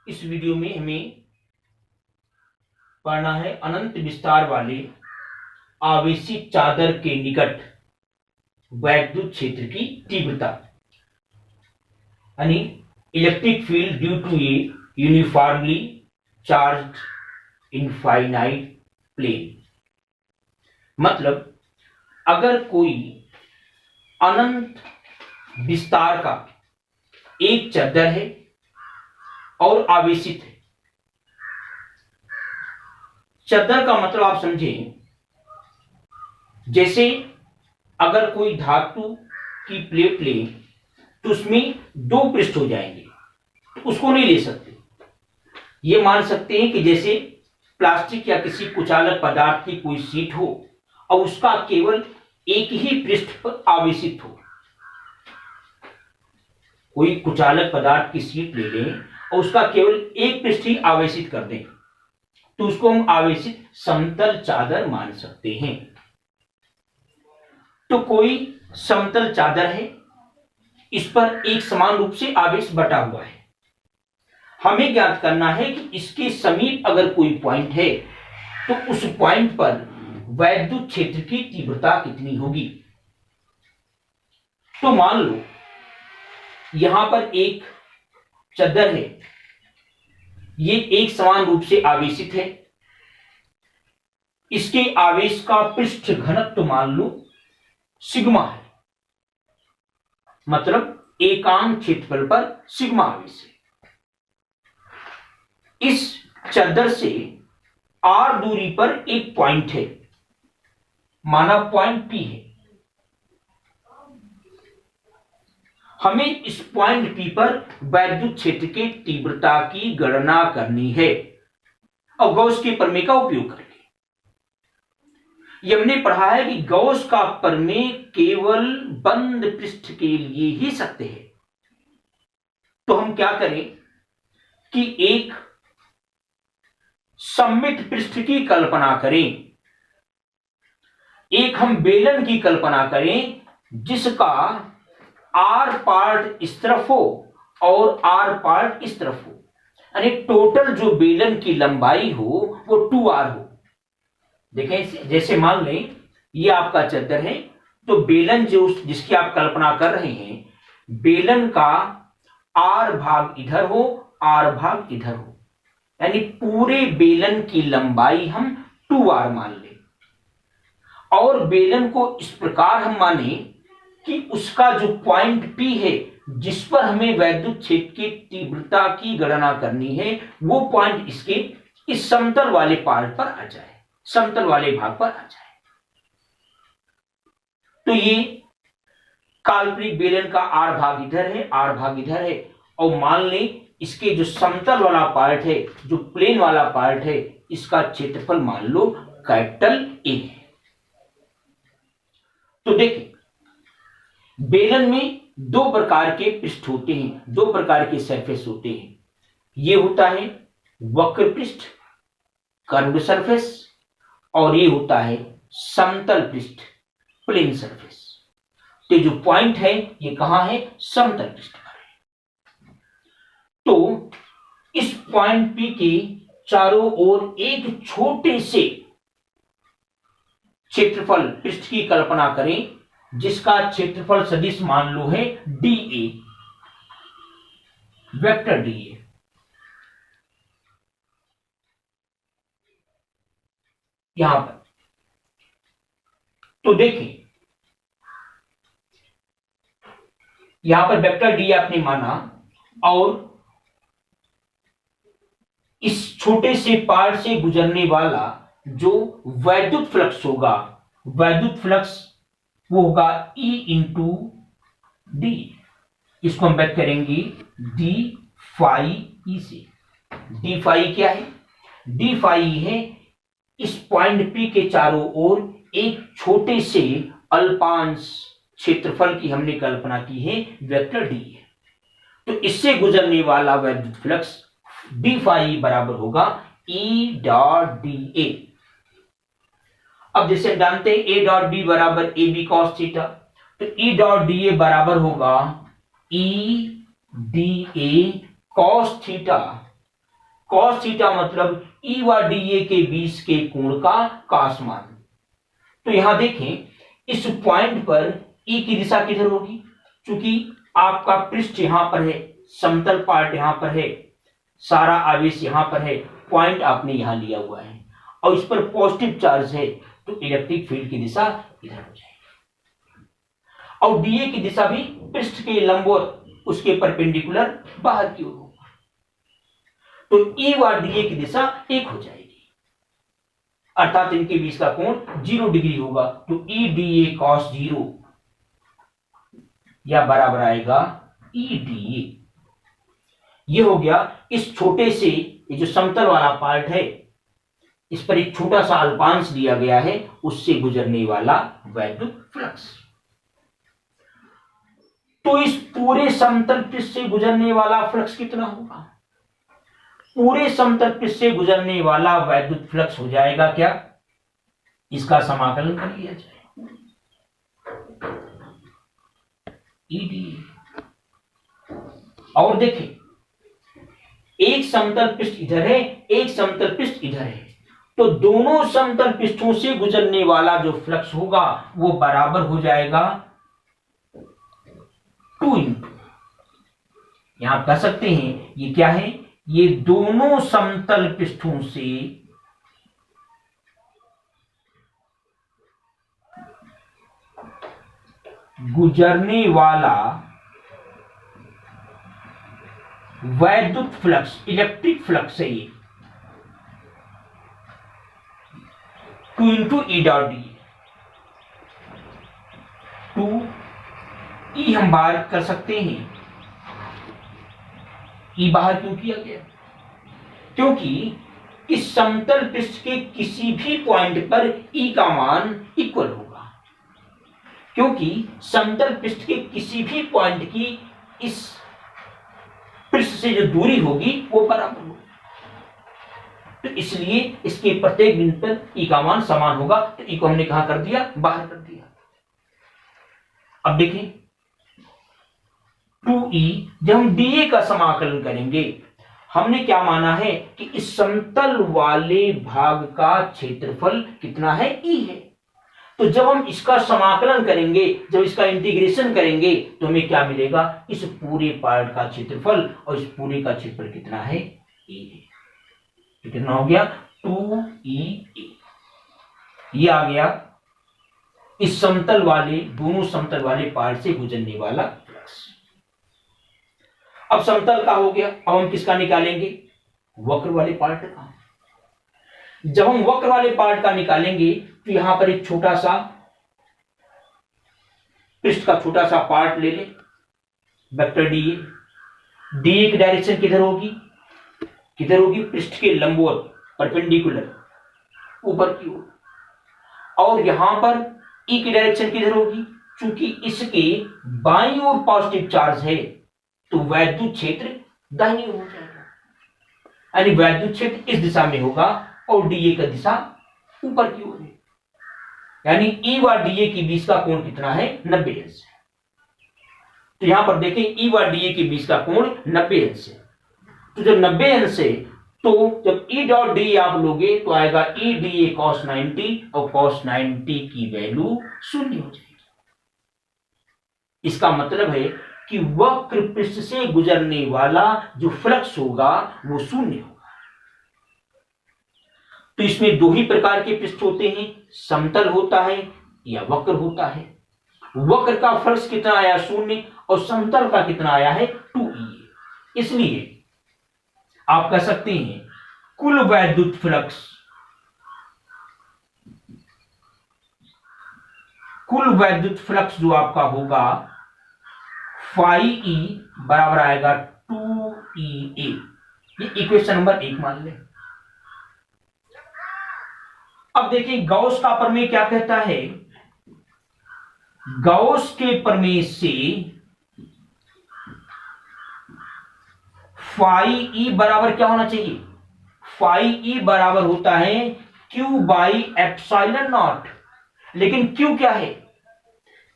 इस वीडियो में हमें पढ़ना है अनंत विस्तार वाले आवेशित चादर के निकट वैद्युत क्षेत्र की तीव्रता यानी electric field due to a uniformly charged infinite plane. मतलब अगर कोई अनंत विस्तार का एक चादर है और आवेशित है। चादर का मतलब आप समझें, जैसे अगर कोई धातु की प्लेट ले तो उसमें दो पृष्ठ हो जाएंगे, तो उसको नहीं ले सकते। ये मान सकते हैं कि जैसे प्लास्टिक या किसी कुचालक पदार्थ की कोई शीट हो और उसका केवल एक ही पृष्ठ पर आवेशित हो। कोई कुचालक पदार्थ की शीट ले लें और उसका केवल एक पृष्ठ ही आवेशित कर दें, तो उसको हम आवेशित समतल चादर मान सकते हैं। तो कोई समतल चादर है, इस पर एक समान रूप से आवेश बटा हुआ है। हमें ज्ञात करना है कि इसके समीप अगर कोई पॉइंट है तो उस पॉइंट पर वैद्युत क्षेत्र की तीव्रता कितनी होगी। तो मान लो यहां पर एक चादर है, ये एक समान रूप से आवेशित है। इसके आवेश का पृष्ठ घनत्व मान लो सिग्मा है, मतलब एकांक क्षेत्रफल पर सिग्मा आवेश है। इस चादर से r दूरी पर एक पॉइंट है, माना पॉइंट P है। हमें इस पॉइंट P पर वैद्युत क्षेत्र के तीव्रता की गणना करनी है और गॉस के प्रमेय का उपयोग करके। हमने पढ़ा है कि गॉस का प्रमेय केवल बंद पृष्ठ के लिए ही सत्य है। तो हम क्या करें कि एक सममित पृष्ठ की कल्पना करें। एक हम बेलन की कल्पना करें जिसका आर पार्ट इस तरफ हो और आर पार्ट इस तरफ हो, यानी टोटल जो बेलन की लंबाई हो वो 2r हो। देखें, जैसे मान लें ये आपका चादर है, तो बेलन जो जिसकी आप कल्पना कर रहे हैं, बेलन का r भाग इधर हो, r भाग इधर हो, यानी पूरे बेलन की लंबाई हम 2r मान लें। और बेलन को इस प्रकार हम माने कि उसका जो पॉइंट P है जिस पर हमें वैद्युत क्षेत्र की तीव्रता की गणना करनी है, वो पॉइंट इसके इस समतल वाले पार्ट पर आ जाए, समतल वाले भाग पर आ जाए। तो ये काल्पनिक बेलन का r भाग इधर है, r भाग इधर है, और मान लें इसके जो समतल वाला पार्ट है, जो प्लेन वाला पार्ट है, इसका क्षेत्रफल मान लो कैपिटल A है। तो देखिए, बेलन में दो प्रकार के पृष्ठ होते हैं, दो प्रकार के सरफेस होते हैं। ये होता है वक्र पृष्ठ, कर्व्ड सरफेस, और ये होता है समतल पृष्ठ, प्लेन सरफेस। तो जो पॉइंट है ये कहां है, समतल पृष्ठ पर है। तो इस पॉइंट P के चारों ओर एक छोटे से क्षेत्रफल पृष्ठ की कल्पना करें जिसका क्षेत्रफल सदिश मान लो है dA, वेक्टर dA। यहां पर तो देखिए, यहां पर वेक्टर dA आपने माना, और इस छोटे से पार्ट से गुजरने वाला जो वैद्युत फ्लक्स होगा, वैद्युत फ्लक्स वो होगा E इंटू डी। इसको हम व्यक्त करेंगे डी फाई ई से। डी फाई क्या है, डी फाई है इस पॉइंट P के चारों ओर एक छोटे से अल्पांश क्षेत्रफल की हमने कल्पना की है, वेक्टर डी है। तो इससे गुजरने वाला वैद्युत फ्लक्स डी फाई बराबर होगा E डॉट डी ए। अब जैसे हम जानते हैं ए डॉट बी बराबर ए बी कॉस थीटा, तो ई डॉट डी ए बराबर होगा E D A cos theta cos theta मतलब ई व डी ए के बीच के कोण का कॉस मान। तो यहां देखें, इस पॉइंट पर ई की दिशा किधर होगी? क्योंकि आपका पृष्ठ यहां पर है, समतल पार्ट यहां पर है, सारा आवेश यहां पर है, पॉइंट आपने यहां लिया हुआ है और इस पर पॉजिटिव चार्ज है, तो इलेक्ट्रिक फील्ड की दिशा इधर हो जाएगी। और डीए की दिशा भी पृष्ठ के लंबवत, उसके परपेंडिकुलर बाहर की ओर होगा। तो ई व डीए की दिशा एक हो जाएगी, अर्थात इनके बीच का कोण 0 डिग्री होगा। तो ई डी ए कॉस 0 या बराबर आएगा ई डी ए। ये हो गया इस छोटे से, ये जो समतल वाला पार्ट है, इस पर एक छोटा सा अल्पांश दिया गया है, उससे गुजरने वाला वैद्युत फ्लक्स। तो इस पूरे समतल पृष्ठ से गुजरने वाला फ्लक्स कितना होगा? पूरे समतल पृष्ठ से गुजरने वाला वैद्युत फ्लक्स हो जाएगा क्या? इसका समाकलन कर लिया जाए, ईडी। और देखें, एक समतल पृष्ठ इधर है, एक समतल पृष्ठ इधर है, तो दोनों समतल पृष्ठों से गुजरने वाला जो फ्लक्स होगा वो बराबर हो जाएगा 2 इंटू, यहां कह सकते हैं ये क्या है, ये दोनों समतल पृष्ठों से गुजरने वाला वैद्युत फ्लक्स, इलेक्ट्रिक फ्लक्स है ये, 2 इंटू ई डॉट डी। 2 ई हम बाहर कर सकते हैं, ई बाहर क्यों किया गया? क्योंकि इस समतल पृष्ठ के किसी भी पॉइंट पर ई का मान इक्वल होगा, क्योंकि समतल पृष्ठ के किसी भी पॉइंट की इस पृष्ठ से जो दूरी होगी वो बराबर होगी, तो इसलिए इसके प्रत्येक बिंदु पर ई का मान समान होगा। तो ई को हमने कहां कर दिया? बाहर कर दिया। अब देखें 2e, जब हम डीए का समाकलन करेंगे, हमने क्या माना है कि इस समतल वाले भाग का क्षेत्रफल कितना है? ई है। तो जब हम इसका समाकलन करेंगे, जब इसका इंटीग्रेशन करेंगे, तो हमें क्या मिलेगा? इस पूरे पार्ट का क्षेत्रफल, और इस पूरे का क्षेत्रफल कितना है? ई है। तो कितना हो गया? 2e। ये आ गया इस समतल वाले, दोनों समतल वाले पार्ट से गुजरने वाला फ्लक्स। अब समतल का हो गया, अब हम किसका निकालेंगे? वक्र वाले पार्ट का। जब हम वक्र वाले पार्ट का निकालेंगे, तो यहां पर एक छोटा सा पृष्ठ का छोटा सा पार्ट ले ले, वेक्टर डीए। डीए की डायरेक्शन किधर होगी? किधर होगी? पृष्ठ के लंबवत, परपेंडिकुलर, ऊपर की ओर। और यहां पर ई की डायरेक्शन किधर होगी? चूंकि इसके बाईं ओर पॉजिटिव चार्ज है, तो वैद्युत क्षेत्र दाहिनी ओर हो जाएगा, यानी वैद्युत क्षेत्र इस दिशा में होगा और डीए का दिशा ऊपर की ओर है, यानी ई व डीए के बीच का कोण कितना है? 90 अंश है। तो यहां पर देखें, ई व डीए के बीच का कोण 90 अंश है। तो जब 90 अंश है, तो जब ई डॉट डी आप लोगे तो आएगा ई डी ए कॉस 90, और कॉस 90 की वैल्यू 0 हो जाएगी। इसका मतलब है कि वक्र पृष्ठ से गुजरने वाला जो फ्लक्स होगा वो 0 होगा। तो इसमें 2 ही प्रकार के पृष्ठ होते हैं, समतल होता है या वक्र होता है। वक्र का फ्लक्स कितना आया? 0, और समतल का कितना आया है? 2e। इसलिए आप कह सकते हैं कुल वैद्युत फ्लक्स, कुल वैद्युत फ्लक्स जो आपका होगा फाई ई बराबर आएगा 2EA। ये इक्वेशन नंबर 1 मान लें। अब देखिए गॉस का प्रमेय क्या कहता है? गॉस के प्रमेय से फाई ई बराबर क्या होना चाहिए? फाई ई बराबर होता है Q बाई एप्सिलॉन नॉट। लेकिन Q क्या है?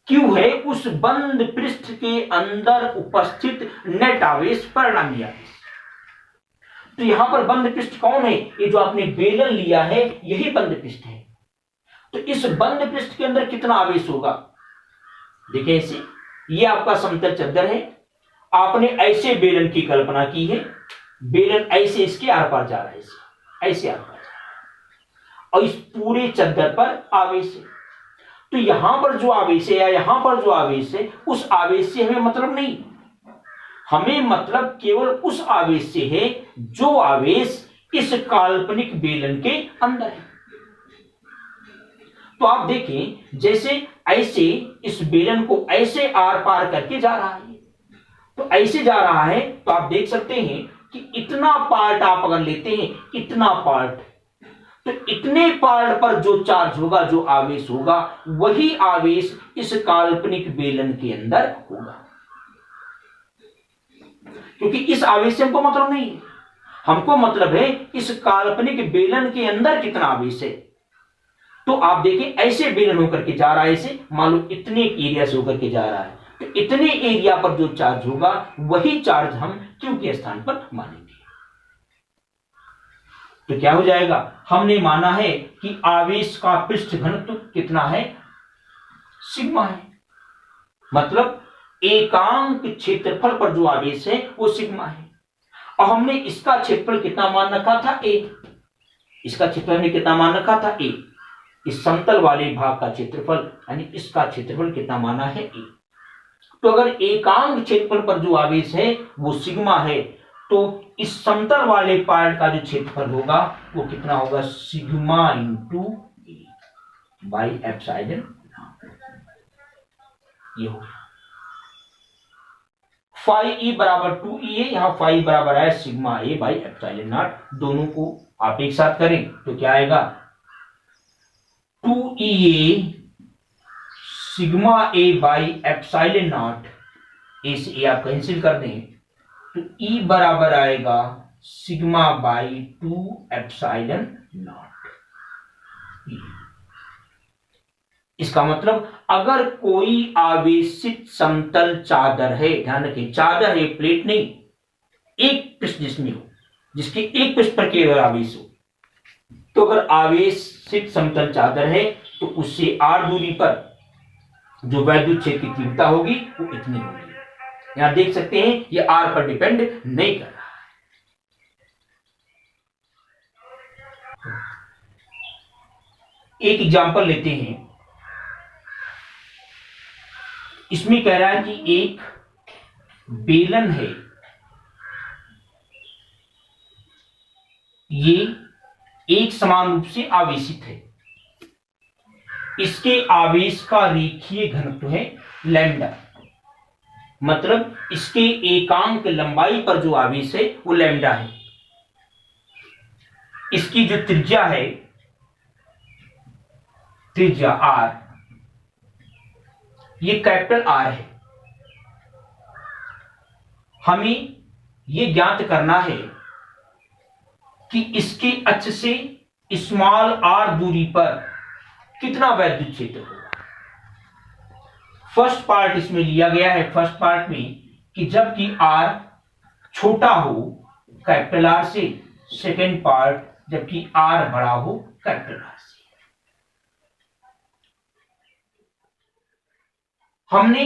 Q है उस बंद पृष्ठ के अंदर उपस्थित नेट आवेश, परिणामी आवेश। तो यहां पर बंद पृष्ठ कौन है? ये जो आपने बेलन लिया है यही बंद पृष्ठ है। तो इस बंद पृष्ठ के अंदर कितना आवेश होगा? देखिए ऐसे, ये आपका समतल चद्दर है, आपने ऐसे बेलन की कल्पना की है, बेलन ऐसे इसके आर पार जा रहा है, ऐसे आर पार जा रहा है और इस पूरे चद्दर पर आवेश है। तो यहां पर जो आवेश है या यहां पर जो आवेश है, उस आवेश से हमें मतलब नहीं, हमें मतलब केवल उस आवेश से है जो आवेश इस काल्पनिक बेलन के अंदर है। तो आप देखें, जैसे ऐसे इस बेलन को ऐसे आर पार करके जा रहा है, तो ऐसे जा रहा है, तो आप देख सकते हैं कि इतना पार्ट आप अगर लेते हैं, इतना पार्ट, तो इतने पार्ट पर जो चार्ज होगा, जो आवेश होगा, वही आवेश इस काल्पनिक बेलन के अंदर होगा। क्योंकि इस आवेश से हमको मतलब नहीं है, हमको मतलब है इस काल्पनिक बेलन के अंदर कितना आवेश है। तो आप देखें, ऐसे बेलन होकर के जा रहा है, ऐसे मान लो इतने एरिया से होकर के जा रहा है, तो इतने एरिया पर जो चार्ज होगा वही चार्ज हम क्यू के स्थान पर मानेंगे। तो क्या हो जाएगा? हमने माना है कि आवेश का पृष्ठ घनत्व कितना है? सिग्मा है। मतलब एकांक क्षेत्रफल पर जो आवेश है वो सिग्मा है। और हमने इसका क्षेत्रफल कितना मान रखा था? ए। इसका क्षेत्रफल हमने कितना मान रखा था? ए। इस समतल वाले भाग का क्षेत्रफल यानी इसका क्षेत्रफल कितना माना है? ए। तो अगर एकांक क्षेत्रफल पर जो आवेश है वो सिग्मा है, तो इस समतल वाले पार्ट का जो क्षेत्रफल होगा वो कितना होगा? Sigma into A by epsilon. ये हो फाई ई बराबर 2e है, यहां फाई बराबर है sigma a by epsilon naught. दोनों को आप एक साथ करें तो क्या आएगा? 2e sigma a by epsilon naught, a से ए आप कैंसिल कर दें तो ई बराबर आएगा सिग्मा बाई 2 एप्सिलॉन नॉट। इसका मतलब अगर कोई आवेशित समतल चादर है, ध्यान रखें चादर है, प्लेट नहीं, एक पृष्ठ जिसमें हो, जिसके एक पृष्ठ पर केवल आवेश हो, तो अगर आवेशित समतल चादर है तो उससे आर दूरी पर जो वैद्युत क्षेत्र की तीव्रता होगी वो इतनी होगी। यहां देख सकते हैं ये आर पर डिपेंड नहीं कर रहा है। एक एग्जांपल लेते हैं, इसमें कह रहा है कि एक बेलन है, ये एक समान रूप से आवेशित है, इसके आवेश का रेखीय घनत्व है लैम्डा, मतलब इसके एकांक लंबाई पर जो आवेश है वो लैम्डा है। इसकी जो त्रिज्या है, त्रिज्या आर, ये कैपिटल आर है। हमें यह ज्ञात करना है कि इसके अक्ष से स्मॉल आर दूरी पर कितना वैद्युत क्षेत्र होगा। फर्स्ट पार्ट इसमें लिया गया है, फर्स्ट पार्ट में कि जबकि आर छोटा हो कैपिटल आर से, सेकेंड पार्ट जबकि आर बड़ा हो कैपिटल आर से। हमने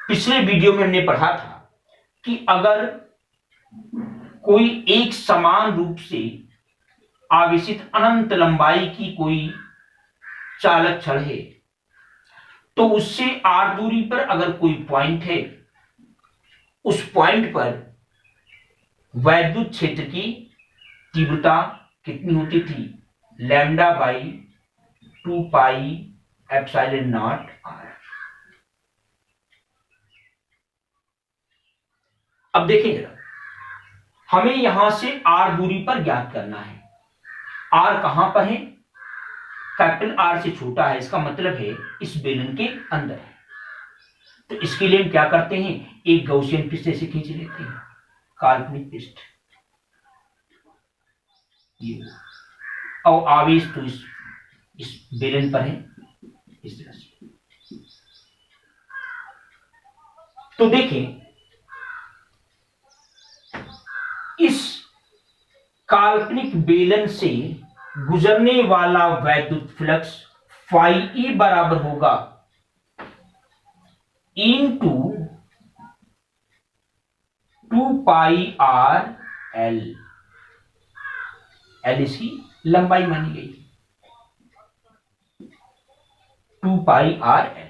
पिछले वीडियो में हमने पढ़ा था कि अगर कोई एक समान रूप से आवेशित अनंत लंबाई की कोई चालक छड़ है, तो उससे आर दूरी पर अगर कोई पॉइंट है, उस पॉइंट पर वैद्युत क्षेत्र की तीव्रता कितनी होती थी? Lambda by 2 pi epsilon naught r. अब देखें जरा, हमें यहां से आर दूरी पर ज्ञात करना है। आर कहां पर है? कैपिटल आर से छोटा है, इसका मतलब है इस बेलन के अंदर है। तो इसके लिए हम क्या करते हैं? एक गौसियन पृष्ठ ऐसे खींच लेते हैं, काल्पनिक पृष्ठ, ये, और आवेश तो इस बेलन पर है, इस तरह से। तो देखें, इस काल्पनिक बेलन से गुजरने वाला वैद्युत फ्लक्स फाई ई बराबर होगा into 2 pi r L. L इसकी लंबाई मानी गई, 2 पाई आर एल।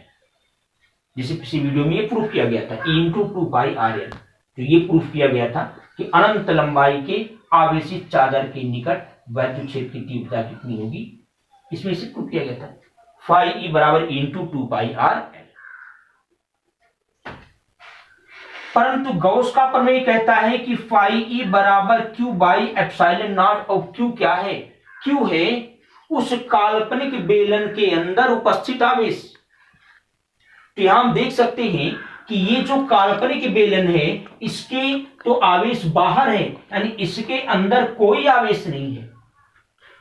जिसे पिछली वीडियो में ये प्रूफ किया गया था, इनटू 2 पाई आर एल। तो ये प्रूफ किया गया था कि अनंत लंबाई के आवेशित चादर के निकट वैद्युत क्षेत्र की तीव्रता कितनी होगी, इसमें इसे प्रूफ किया गया था। फाई ई बराबर इनटू 2 पाई आर एल। परंतु गौस का प्रमेय कहता है कि फाई ई बराबर क्यू बाई एप्सिलॉन नॉट। और क्यू क्या है? क्यू है उस काल्पनिक बेलन के अंदर उपस्थित आवेश। तो यहां हम देख सकते हैं कि ये जो काल्पनिक बेलन है इसके तो आवेश बाहर है, यानी इसके अंदर कोई आवेश नहीं है।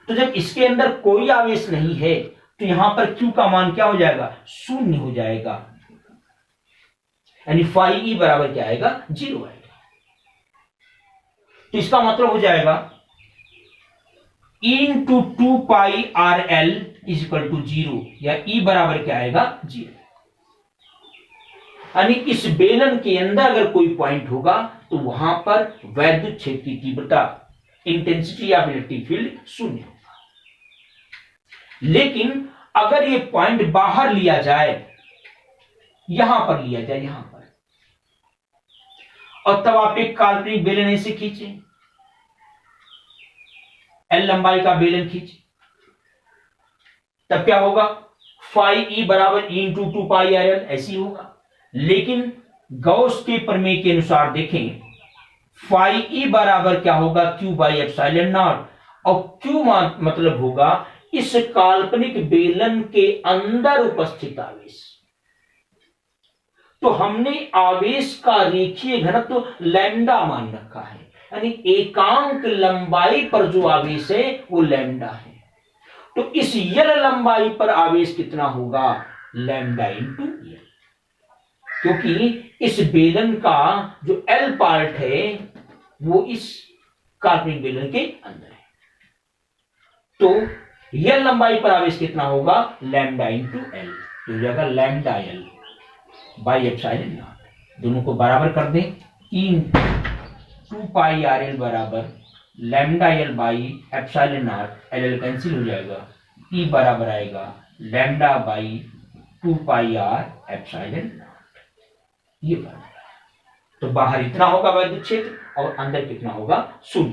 तो जब इसके अंदर कोई आवेश नहीं है तो यहां पर क्यू का मान क्या हो जाएगा? शून्य हो जाएगा, यानी फाई ई बराबर क्या आएगा? 0 आएगा। तो इसका मतलब हो जाएगा into 2 pi r l is equal to 0, या ई बराबर क्या आएगा? 0। यानी इस बेलन के अंदर अगर कोई पॉइंट होगा तो वहां पर वैद्युत क्षेत्र की तीव्रता, इंटेंसिटी ऑफ इलेक्ट्रिक फील्ड 0 होगा। लेकिन अगर ये पॉइंट बाहर लिया जाए, यहां पर लिया जाए, यहां पर, और तब आप एक काल्पनिक बेलन ऐसे खींचे, एल लंबाई का बेलन खींचे, तब क्या होगा? फाई ई बराबर इनटू 2 पाई आर एल ऐसी होगा। लेकिन गौस के प्रमेय के अनुसार देखें, फाई ई बराबर क्या होगा? Q by epsilon not. और क्यू मतलब होगा इस काल्पनिक बेलन के अंदर उपस्थित आवेश। तो हमने आवेश का रेखीय घनत्व लैम्डा मान रखा है, यानी एकांक लंबाई पर जो आवेश है वो लैम्डा है। तो इस यल लंबाई पर आवेश कितना होगा? Lambda into L. क्योंकि इस बेलन का जो एल पार्ट है वो इस काल्पनिक बेलन के अंदर है। तो यल लंबाई पर आवेश कितना होगा? Lambda into l. तो हो जाएगा lambda l by epsilon naught. दोनों को बराबर कर दें, इन 2 पाई आर एल बराबर lambda l by epsilon naught. L l cancel हो जाएगा, ई बराबर आएगा lambda by 2 pi r epsilon naught. ये बराबर, तो बाहर इतना होगा वैद्युत क्षेत्र और अंदर कितना होगा? 0।